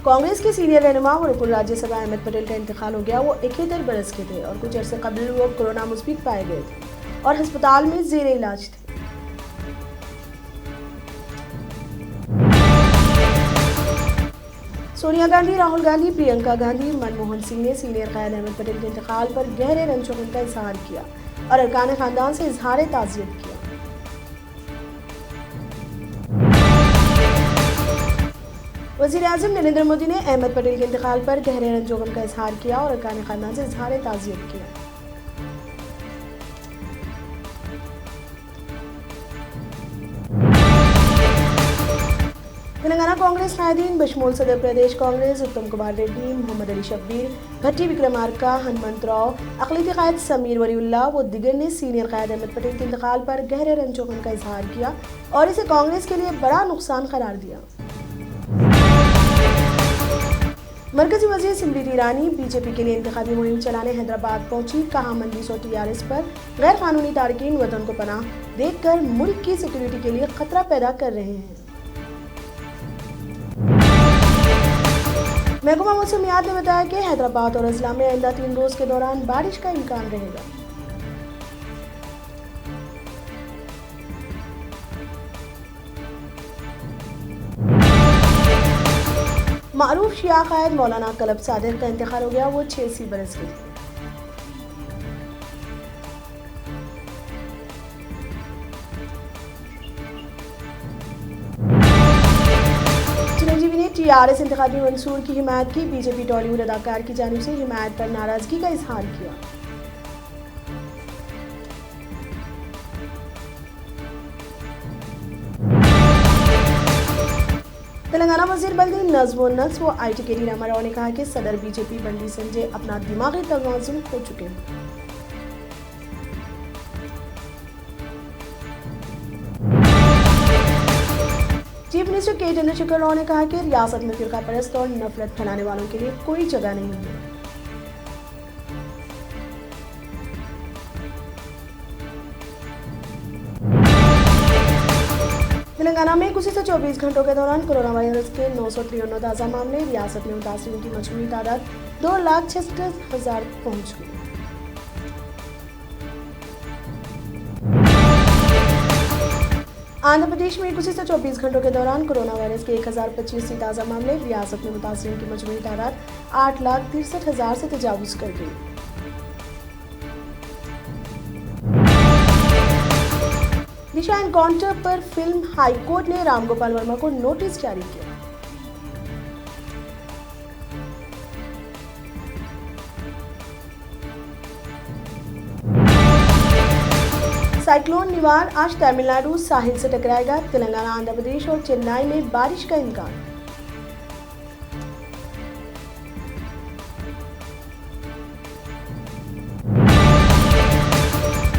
कांग्रेस के सीनियर रहनुमा और रुकन राज्यसभा अहमद पटेल का इंतकाल हो गया। वो 71 बरस के थे और कुछ अर्से कबल वो कोरोना मुस्बित पाए गए थे और अस्पताल में जेर इलाज थे। सोनिया गांधी, राहुल गांधी, प्रियंका गांधी, मनमोहन सिंह ने सीनियर कायद अहमद पटेल के इंतकाल पर गहरे रंज-ओ-गम का इजहार किया और अरकान खानदान से इजहार ताज़ियत किया। वज़ीर-ए-आज़म नरेंद्र मोदी ने अहमद पटेल के इंतकाल पर गहरे रंज-ओ-गम का इजहार किया और अरकान खानदान से इजहार ताज़ियत किया। तेलंगाना कांग्रेस कायदीन बशमूल सदर प्रदेश कांग्रेस उत्तम कुमार रेड्डी, मोहम्मद अली शब्बीर, भट्टी विक्रमार्का, हनुमंत राव, अक़लियती कायद समीर वलीउल्लाह व दिगर ने सीनियर कायद अहमद पटेल के इंतकाल पर गहरे रंज-ओ-गम का इजहार किया और इसे कांग्रेस के लिए बड़ा नुकसान करार दिया। मरकजी वज़ीर स्मृति ईरानी बीजेपी के लिए इंतखाबी मुहिम चलाने हैदराबाद पहुंची। कहा, मंदीस और टीआरएस पर गैर कानूनी तारकीन वतन को पनाह देखकर मुल्क की सिक्योरिटी के लिए खतरा पैदा कर रहे हैं। महकमा मौसमियात ने बताया कि हैदराबाद और अजला में आइंदा 3 रोज के दौरान बारिश का इम्कान रहेगा। मारूफ शिया कायद मौलाना कलब सादिक का इंतकाल हो गया। वो 86 बरस के थे। चिरंजीवी ने टीआरएस इंतखाबी मंसूर की हिमायत की। बीजेपी टॉलीवुड अदाकार की जानिब से हिमायत पर नाराजगी का इजहार किया। तेलंगाना वज़ीर बल्दी नज़्म व नस्ब व आईटी के डी रामाराव ने कहा कि सदर बीजेपी बंडी संजय अपना दिमागी तवाज़ुन खो चुके हैं। चीफ मिनिस्टर के चंद्रशेखर राव ने कहा कि रियासत में फिरका परस्त और नफरत फैलाने वालों के लिए कोई जगह नहीं है। तेलंगाना में गुज़िश्ता 24 घंटों के दौरान कोरोना वायरस के 953 ताज़ा मामले। रियासत में मुतासिरीन की मजमूई तादाद 2,66,000 पहुंच गई। आंध्र प्रदेश में गुज़िश्ता 24 घंटों के दौरान कोरोना वायरस के 1025 ताज़ा मामले। रियासत में मुतासिरीन की मजमूई तादाद 8,63,000 से तजावुज कर गई। दिशा एनकाउंटर पर फिल्म हाईकोर्ट ने राम गोपाल वर्मा को नोटिस जारी किया। साइक्लोन निवार आज तमिलनाडु साहिल से टकराएगा। तेलंगाना, आंध्र प्रदेश और चेन्नई में बारिश का इम्कान।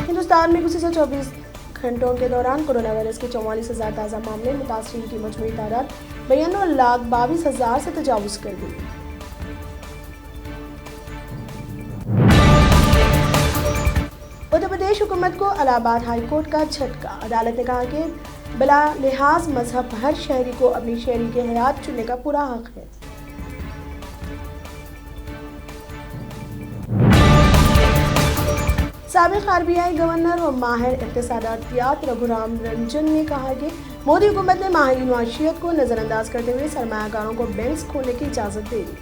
हिंदुस्तान में गुज़िश्ता 24 घंटों के दौरान कोरोना वायरस के 44,000 ताज़ा मामले। मुतासिरीन की मजमूई तादाद 92,22,000 से तजावुज कर गई। उत्तर प्रदेश हुकूमत को इलाहाबाद हाई कोर्ट का झटका। अदालत ने कहा कि बिला लिहाज मजहब हर शहरी को अपनी शहरी की हयात चुनने का पूरा हक है। साबिक आरबीआई गवर्नर और माहिर इक़्तिसादियात रघुराम रंजन ने कहा कि मोदी हुकूमत ने माहिरीन माशियत को नजरअंदाज करते हुए सरमायाकारों को बैंक्स खोलने की इजाजत दे दी।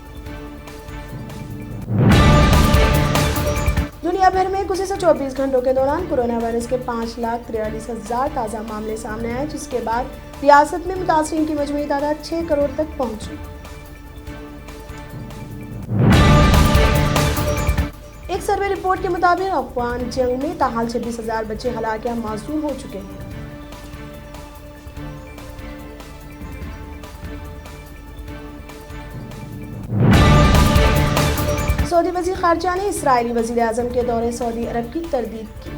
दुनिया भर में गुज़िश्ता 24 घंटों के दौरान कोरोना वायरस के 5,43,000 ताज़ा मामले सामने आए, जिसके बाद रियासत में मुतासिरीन की मजमूई तादाद 6 करोड़ तक पहुंची। एक सर्वे रिपोर्ट के मुताबिक अफगान जंग में ताहाल 26,000 बच्चे हलाक या मासूम हो चुके हैं। सऊदी वज़ीर ख़ारिजा ने इस्राईली वज़ीर-ए-आज़म के दौरे सऊदी अरब की तरदीद की।